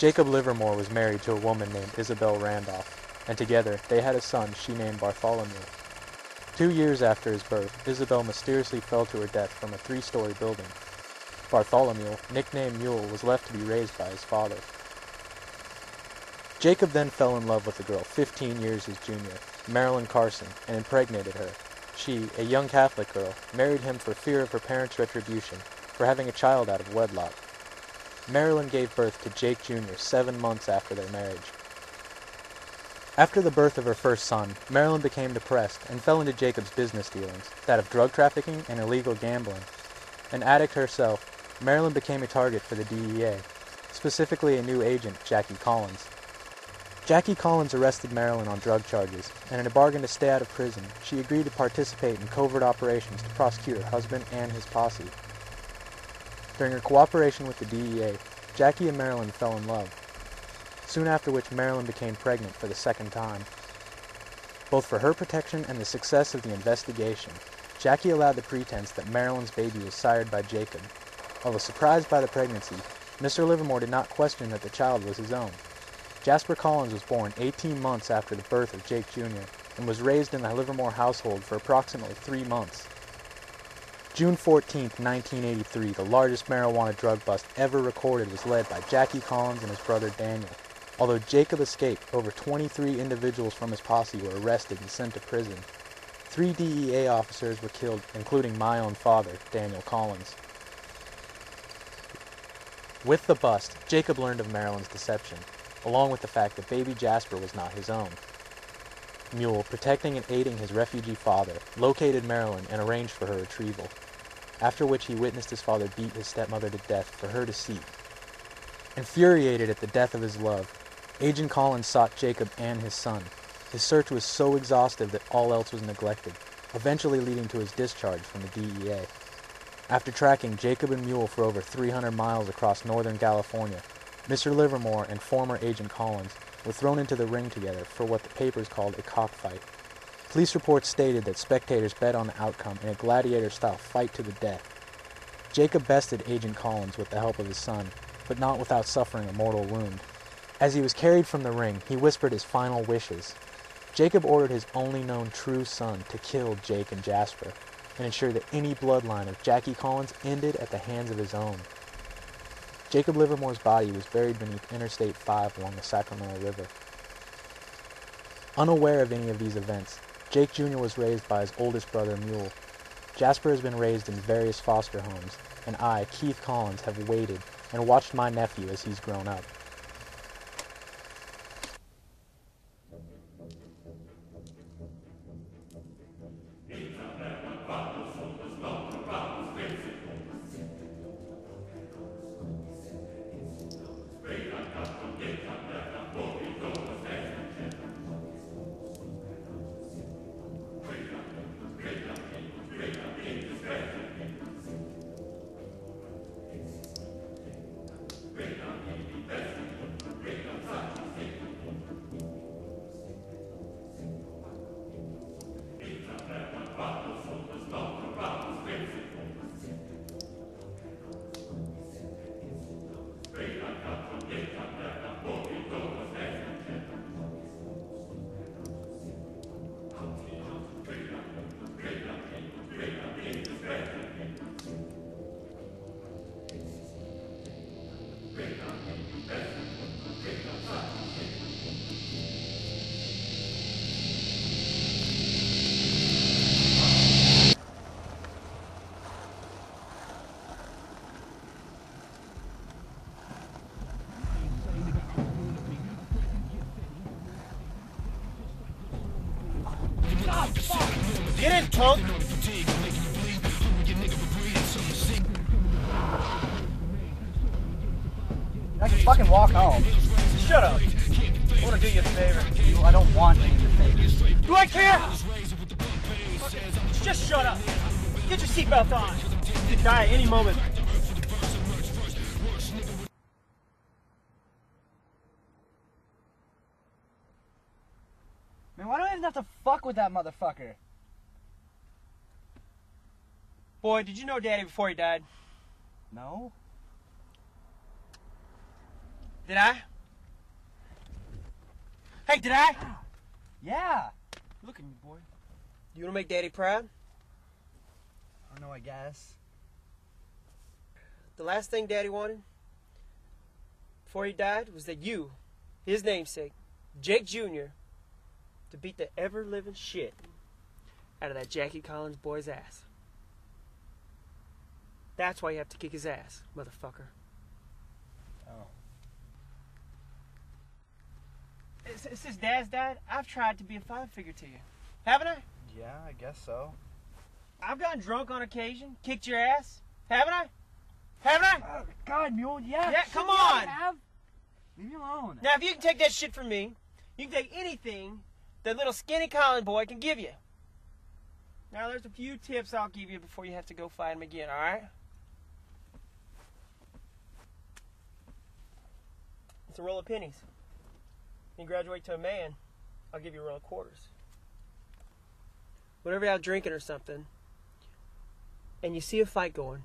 Jacob Livermore was married to a woman named Isabel Randolph, and together they had a son she named Bartholomew. 2 years after his birth, Isabel mysteriously fell to her death from a 3-story building. Bartholomew, nicknamed Mule, was left to be raised by his father. Jacob then fell in love with a girl 15 years his junior, Marilyn Carson, and impregnated her. She, a young Catholic girl, married him for fear of her parents' retribution for having a child out of wedlock. Marilyn gave birth to Jake Jr. 7 months after their marriage. After the birth of her first son, Marilyn became depressed and fell into Jacob's business dealings, that of drug trafficking and illegal gambling. An addict herself, Marilyn became a target for the DEA, specifically a new agent, Jackie Collins. Jackie Collins arrested Marilyn on drug charges, and in a bargain to stay out of prison, she agreed to participate in covert operations to prosecute her husband and his posse. During her cooperation with the DEA, Jackie and Marilyn fell in love, soon after which Marilyn became pregnant for the second time. Both for her protection and the success of the investigation, Jackie allowed the pretense that Marilyn's baby was sired by Jacob. Although surprised by the pregnancy, Mr. Livermore did not question that the child was his own. Jasper Collins was born 18 months after the birth of Jake Jr. and was raised in the Livermore household for approximately 3 months. June 14, 1983, the largest marijuana drug bust ever recorded was led by Jackie Collins and his brother Daniel. Although Jacob escaped, over 23 individuals from his posse were arrested and sent to prison. 3 DEA officers were killed, including my own father, Daniel Collins. With the bust, Jacob learned of Marilyn's deception, along with the fact that baby Jasper was not his own. Mule, protecting and aiding his refugee father, located Marilyn and arranged for her retrieval, after which he witnessed his father beat his stepmother to death for her to see. Infuriated at the death of his love, Agent Collins sought Jacob and his son. His search was so exhaustive that all else was neglected, eventually leading to his discharge from the DEA. After tracking Jacob and Mule for over 300 miles across Northern California, Mr. Livermore and former Agent Collins were thrown into the ring together for what the papers called a cockfight. Police reports stated that spectators bet on the outcome in a gladiator-style fight to the death. Jacob bested Agent Collins with the help of his son, but not without suffering a mortal wound. As he was carried from the ring, he whispered his final wishes. Jacob ordered his only known true son to kill Jake and Jasper, and ensure that any bloodline of Jackie Collins ended at the hands of his own. Jacob Livermore's body was buried beneath Interstate 5 along the Sacramento River. Unaware of any of these events, Jake Jr. was raised by his oldest brother, Mule. Jasper has been raised in various foster homes, and I, Keith Collins, have waited and watched my nephew as he's grown up. Get in, punk! I can fucking walk home. Shut up! I want to do you a favor. I don't want any of your favors. Do I care? Just shut up! Get your seatbelt on! You could die at any moment. Man, why do I even have to fuck with that motherfucker? Boy, did you know Daddy before he died? No. Did I? Hey, did I? Yeah. Look at me, boy. You wanna make Daddy proud? I don't know, I guess. The last thing Daddy wanted before he died was that you, his namesake, Jake Jr., to beat the ever-living shit out of that Jackie Collins boy's ass. That's why you have to kick his ass, motherfucker. Oh. Since Dad's died, I've tried to be a father figure to you. Haven't I? Yeah, I guess so. I've gotten drunk on occasion, kicked your ass. Haven't I? Haven't I? Oh, God, Mule, yeah. Yeah, come on. I have. Leave me alone. Now, if you can take that shit from me, you can take anything that little skinny Collin boy can give you. Now, there's a few tips I'll give you before you have to go fight him again, all right? It's a roll of pennies. When you graduate to a man, I'll give you a roll of quarters. Whenever you're out drinking or something, and you see a fight going,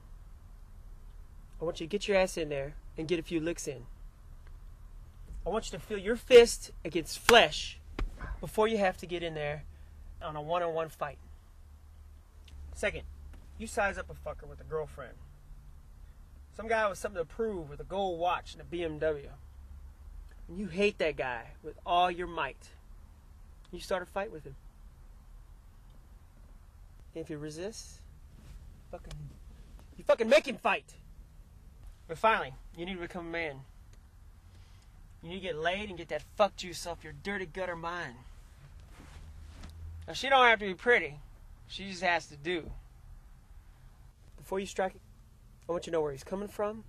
I want you to get your ass in there and get a few licks in. I want you to feel your fist against flesh before you have to get in there on a one-on-one fight. Second, you size up a fucker with a girlfriend. Some guy with something to prove with a gold watch and a BMW. And you hate that guy with all your might. You start a fight with him. And if he resists, you fucking make him fight. But finally, you need to become a man. You need to get laid and get that fuck juice off your dirty gutter mind. Now, she don't have to be pretty. She just has to do. Before you strike it, I want you to know where he's coming from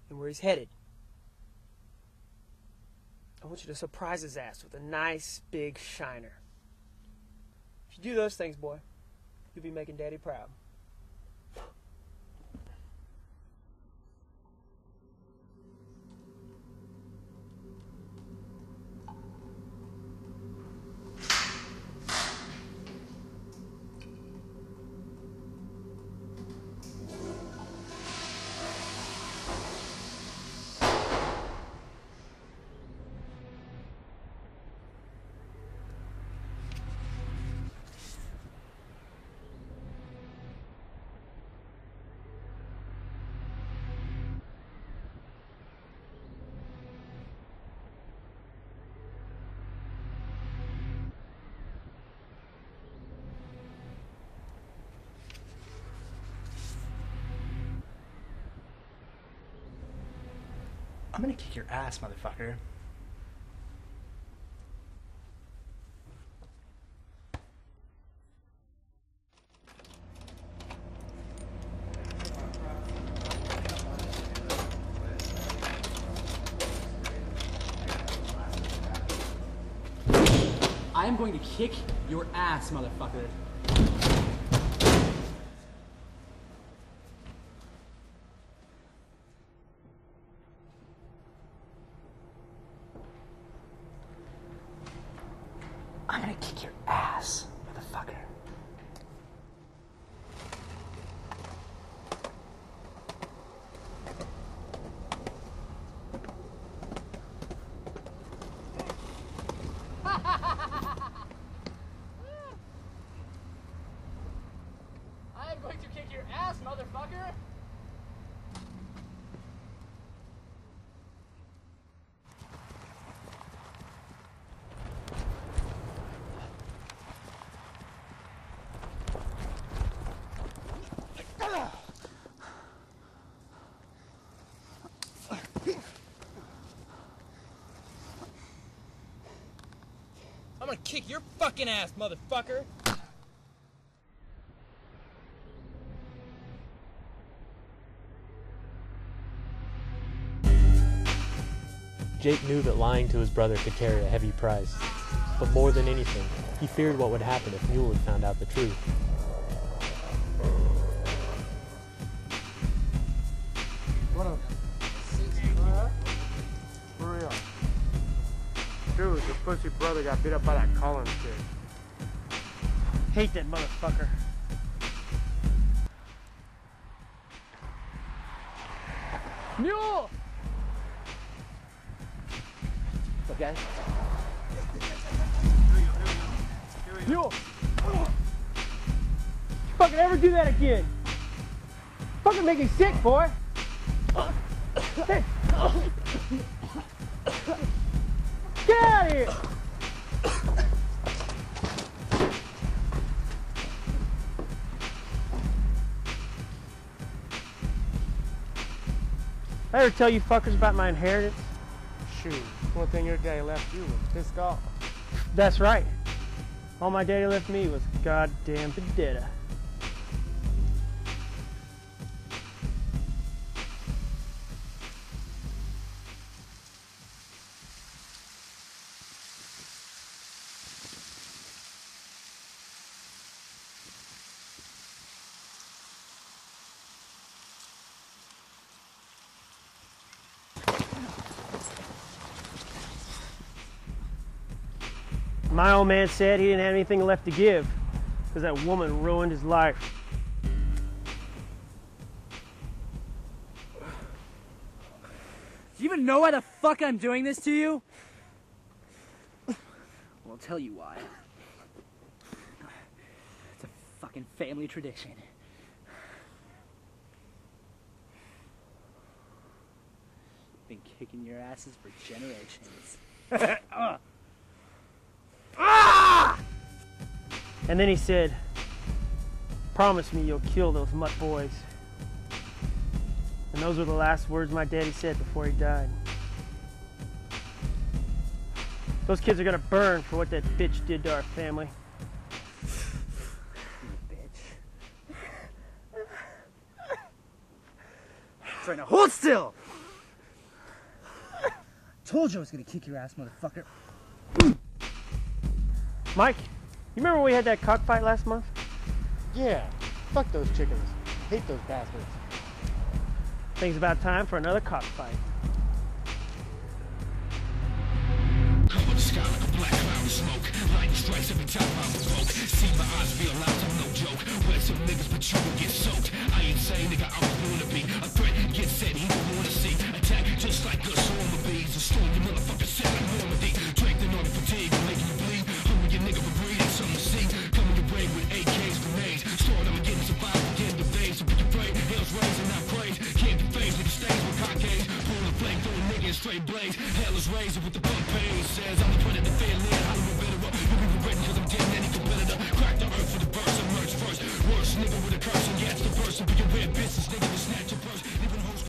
and where he's headed. I want you to surprise his ass with a nice big shiner. If you do those things, boy, you'll be making Daddy proud. I'm gonna kick your ass, motherfucker. I am going to kick your ass, motherfucker. I'm gonna kick your ass, motherfucker. I'm going to kick your ass, motherfucker. I'm gonna kick your fucking ass, motherfucker! Jake knew that lying to his brother could carry a heavy price, but more than anything, he feared what would happen if Mule had found out the truth. For real. Dude, your pussy brother got beat up by that Collins kid. Hate that motherfucker. Mule! The okay? You fucking ever do that again? Fucking make me sick, boy. Hey. Get out of here! I ever tell you fuckers about my inheritance? Shoot, one thing your daddy left you was pissed off. That's right. All my daddy left me was goddamn Nedda. My old man said he didn't have anything left to give because that woman ruined his life. Do you even know why the fuck I'm doing this to you? Well, I'll tell you why. It's a fucking family tradition. Been kicking your asses for generations. And then he said, promise me you'll kill those mutt boys. And those were the last words my daddy said before he died. Those kids are gonna burn for what that bitch did to our family. You bitch. Trying to hold still! Told you I was gonna kick your ass, motherfucker. Mike, you remember we had that cockfight last month? Yeah, fuck those chickens. Hate those bastards. I think it's about time for another cockfight. Cover the sky like a black cloud of smoke. Lightning strikes every time I provoke. See my eyes realize I'm no joke. Where some niggas but you will get soaked. I ain't saying nigga I was born to be. A threat gets set, he don't wanna see. Attack just like a swarm of bees. A storm, you motherfucker set like Normandy. Drake the Northern fatigue, making you bleed. Hungry your nigga for breathing, something to see. Coming your way with AKs, grenades. Stored I'm getting survival, getting the days. So be afraid, hell's raising, not praise. Can't be phased with the stains with cockades. Pulling a flame, throwing niggas in straight blaze. Hell is raising with the bump pain. Says I'm the predator, fair lead, Hollywood veteran. You be regretting cause I'm getting any competitor. Crack the earth for the burst, emerge first. Worst nigga with a curse, and yeah, it's the person. Be aware, business